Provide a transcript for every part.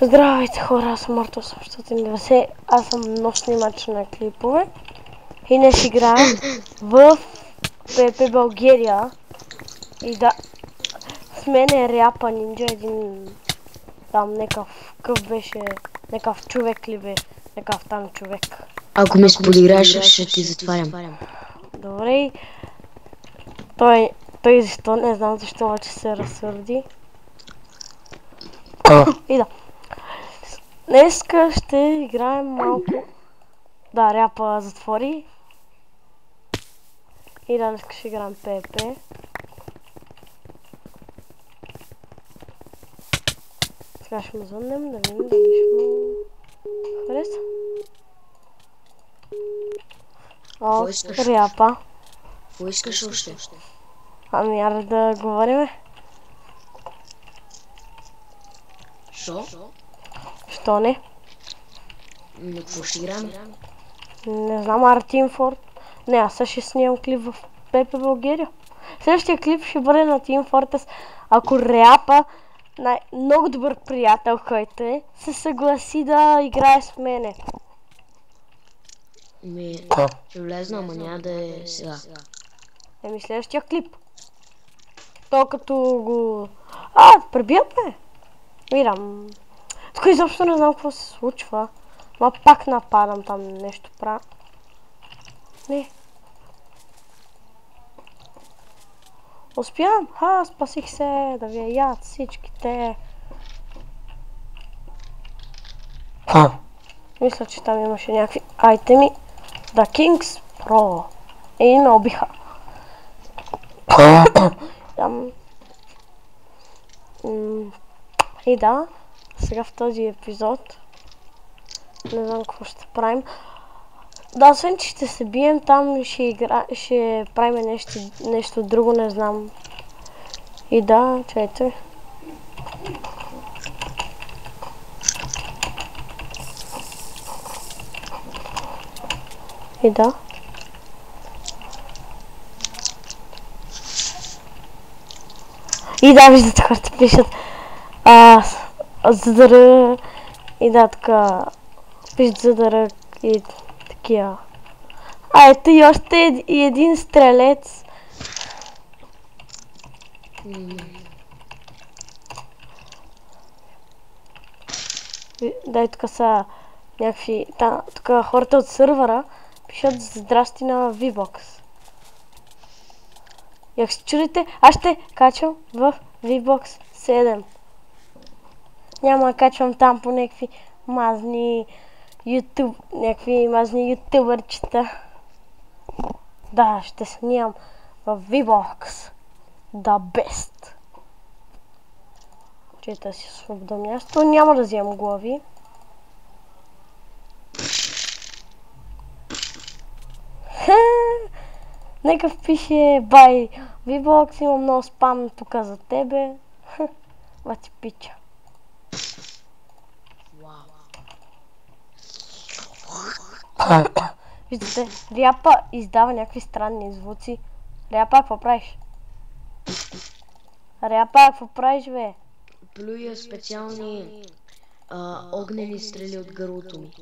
Здравейте хора, аз съм Марто 890, аз съм нов снимач на клипове и днес играем в ПП България и да, с мен е Ряпа Нинджа, един там некъв беше, некъв човек ли бе, некъв там човек. Ако ме сполиграш, ще ти затварям. Добре, той защо, не знам защо обаче се разсърди. И да. Днеска ще играем малко. Да, Ряпа затвори. И да, днеска ще играем ПП. Сега ще му звъннем, да видим дали ще му хареса. О, Ряпа. Какво искаш още? Ами, аре да говориме. Шо? Що не? На какво ще играме? Не знам, Team Fortress. Не, аз ще снимам клип в ПП България. Следващия клип ще бъде на Team Fortress. Ако Ряпа, много добър приятел, който е, се съгласи да играе с мене. Ще влезна, ама няма да е сега. Еми следващия клип. То като го... пребият ме. Мирам. Тук изобщо не знам какво се случва. Ма пак нападам там нещо правя. Не. Успявам. Спасих се да ви яд всичките. Мисля, че там имаше някакви айтеми. The Kings Pro. И ме убиха. И да, сега в този епизод не знам какво ще правим. Да, освен че ще се бием там, ще правим нещо друго, не знам. И да, чайте. И да. И да, виждате хората пишат. Задъра. И да, така. Пишат задъра и такива. Ето и още един стрелец. Да, и тук са някакви... Тук хората от сървъра пишат здрасти на VBOX. И ако се чудите, аз ще качвам в VBOX 7. Няма да качвам там по някакви мазни ютубърчета. Да, ще снимам в VBOX. The best. Чета си свободно място. Няма да вземам глави. Некъв пише бай VBOX, имам много спам тук за тебе. Бати пича. Виждате, Ряпа издава някакви странни звуци. Ряпа, какво правиш? Ряпа, какво правиш, бе? Плюя специални огнени стрели от гърлото ми.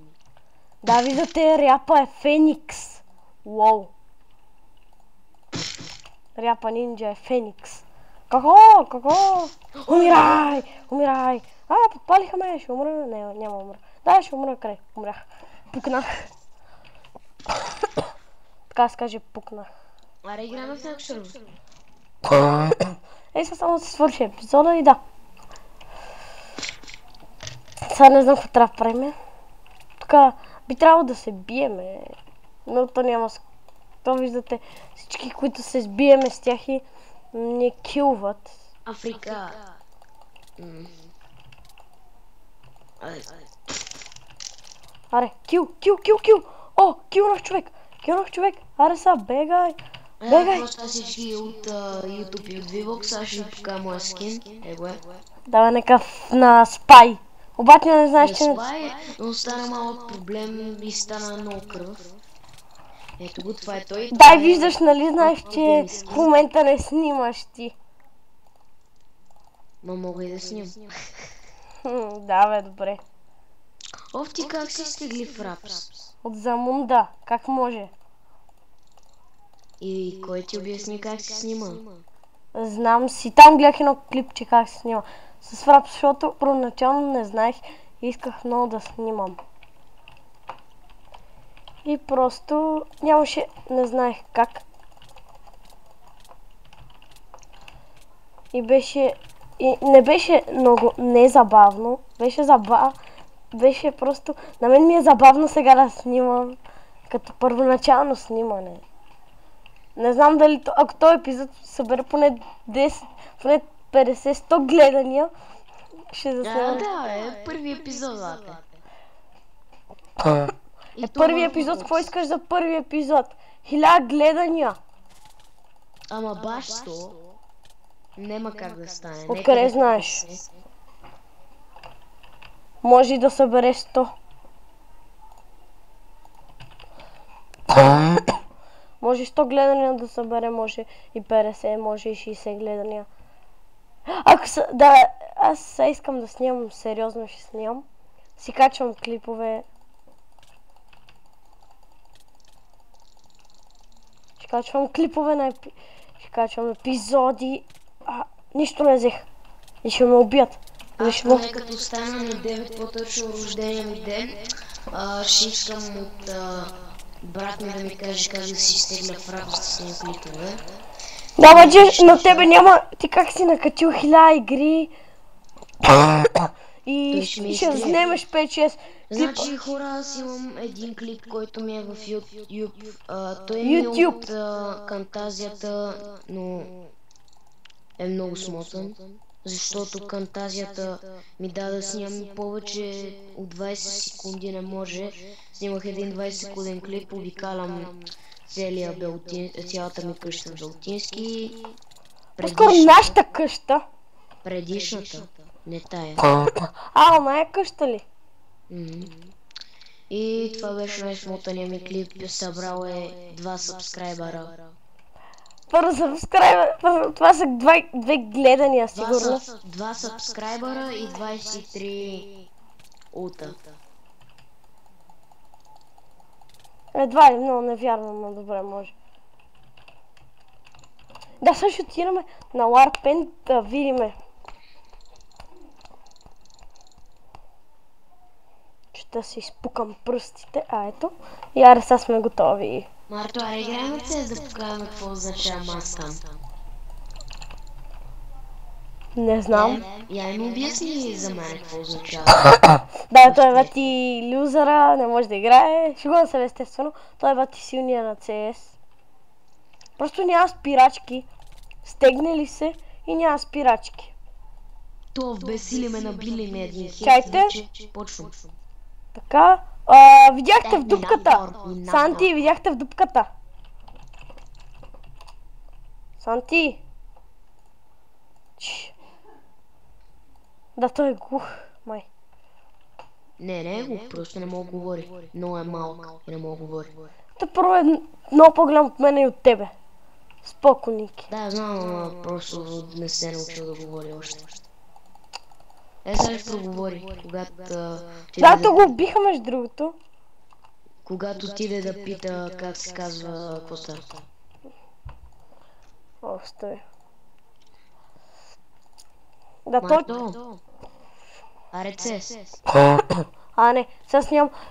Да, виждате, Ряпа е Феникс. Уоу. Ряпа Нинджа е Феникс. Какво? Умирай! Подпалиха ме, ще умра? Не, няма умра. Да, ще умра, край. Умрях. Пукнах. Така се каже, пукнах. Аре, играме в някакъв сервер. Сега само се свърши епизода и да. Сега не знам какво трябва да правим. Тук би трябвало да се биеме. Но то няма... То виждате всички, които се сбиеме с тях и не килват. Африка. Аре, кил! О, килнах човек! Аре са, бегай! Просто всички от YouTube и от VBOX, аз ще ви покажа моя скин. Дава някакъв на спай. Обаче не знаеш, че... Спай, но стана малък проблем и стана много кръв. Ето го, това е той. Дай, виждаш, нали знаеш, че в момента не снимаш ти. Ма мога и да снимам. Да, бе, добре. Оф, ти как си стигли в Рапс? От Замунда. Как може? И кой ти обясни как се снима? Знам си. Там гледах едно клипче как се снима. С Фрапс, защото първоначално не знаех и исках много да снимам. И просто нямаше, не знаех как. И не беше много незабавно. Беше просто, на мен ми е забавно сега да снимам, като първоначално снимане. Не знам дали, ако този епизод събере поне 10, поне 50-100 гледания, ще заснема. Да, е първи епизод, лапе. Първи епизод, какво искаш за първи епизод? 1000 гледания. Ама баш 100. Нема как да стане. Откъде знаеш? Може и да събере 100. Може 100 гледания да събере, може и 50, може и 60 гледания. Аз сега искам да снимам, сериозно ще снимам. Си качвам клипове. Ще качвам клипове ще качвам епизоди. Нищо не взех. И ще ме убият. Аз поне като стана на 9 по-точно рождения ми ден, ще искам от брат ми да ми каже как да си изтегля в Рапс да снимам клипове. Да, обаче на тебе няма... Ти как си накачил 1000 игри? И ще вземеш 5-6 клипа. Значи хора, аз имам един клип, който ми е в YouTube. Той ми е от Кантазията, но е много смотан. Защото Кантазията ми даде да снимам повече от 20 секунди, не може. Снимах един 20 секунден клип, обикалям цялата ми къща в Белтински. По-скоро нашата къща. Предишната, не тая. Оная къща ли? И това беше най-смотания ми клип, събрал е 2 сабскрайбъра. Първо сабскрайбър, това са 2 гледания сигурно. 2 сабскрайбъра и 23 улта. Едва ли, много не вярвам, но добре може. Да, също отираме на Warpaint да видиме. Ще си изпукам пръстите, ето. И аре, сега сме готови. Марто, аре играем CS да покажем какво означава маскам. Не знам. Я им обясни за мен какво означава. Да, той е бати люзера, не може да играе. Шегувам се естествено. Той е бати силния на CS. Просто няма спирачки. Стегнали се и няма спирачки. То в безсилие ме набили ми един хит. Чайте. Почвам. Така. Видяхте в дупката. Санти, видяхте в дупката. Санти. Да, той е глух, май. Не е глух, просто не мога да говори. Много е малък и не мога да говори. Той първо е много по-голям от мен и от тебе. Споко, Ники. Да, знам, просто не се научил да говори още. Сега ще проговори, когато... Да, то го убиха между другото. Когато отиде да пита как се казва, какво става. О, стой. Да, Марто! Аре CS. Не,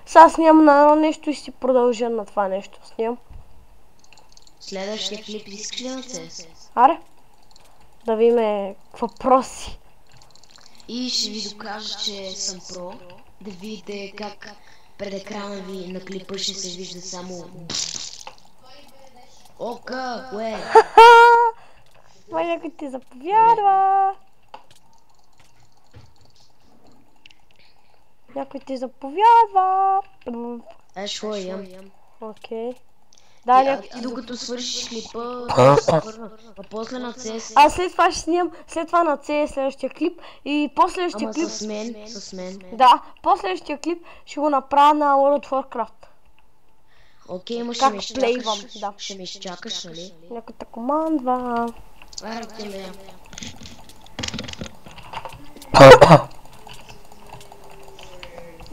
сега снимам на едно нещо и си продължа на това нещо. Снимам. Следващия клип искаш ли на CS? Аре. Да видим въпроси. И ще ви докажа, че съм про. Да видите как пред екрана ви на клипа ще се вижда само... Ока, уе! Май някой ти заповядва. Някой ти заповядва. Еш, хой, ям. Окей. Да, ти докато свършиш клипа, а после на CS... Аз след това ще снимам, след това на CS следващия клип и последващия клип... с мен. Да, последващия клип ще го направя на World of Warcraft. Окей, ма ще ме изчакаш, нали? Някой те командва. Аре, ти ме.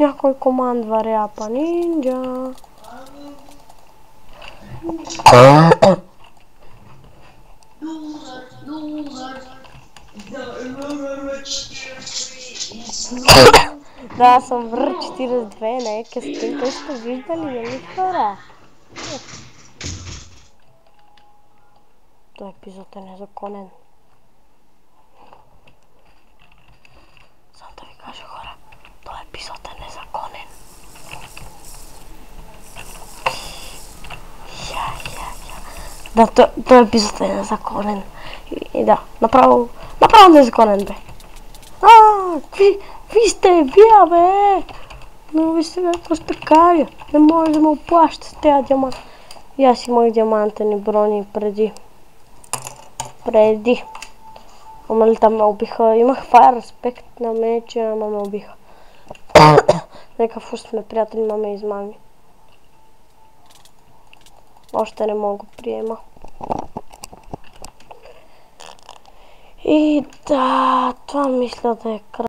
Някой командва ряпа нинджа. Да, аз съм вър 42, не е къстин, той сте виждали, нали хора? Той епизод е незаконен. Само да ви кажа хора, той епизод е незаконен. Да, той епизод е незаконен. И да, направо незаконен бе. Ви сте вие бе! Но ви сте какво сте кали. Не може да ме оплаща с тези диаманти. И аз имах диамантени брони преди. Ама ли там ме убиха. Имах файр респект на меча, ама ме убиха. Некъв уж сме приятели, ма ме измами. Още не мога приема. И да, това мисля да е край.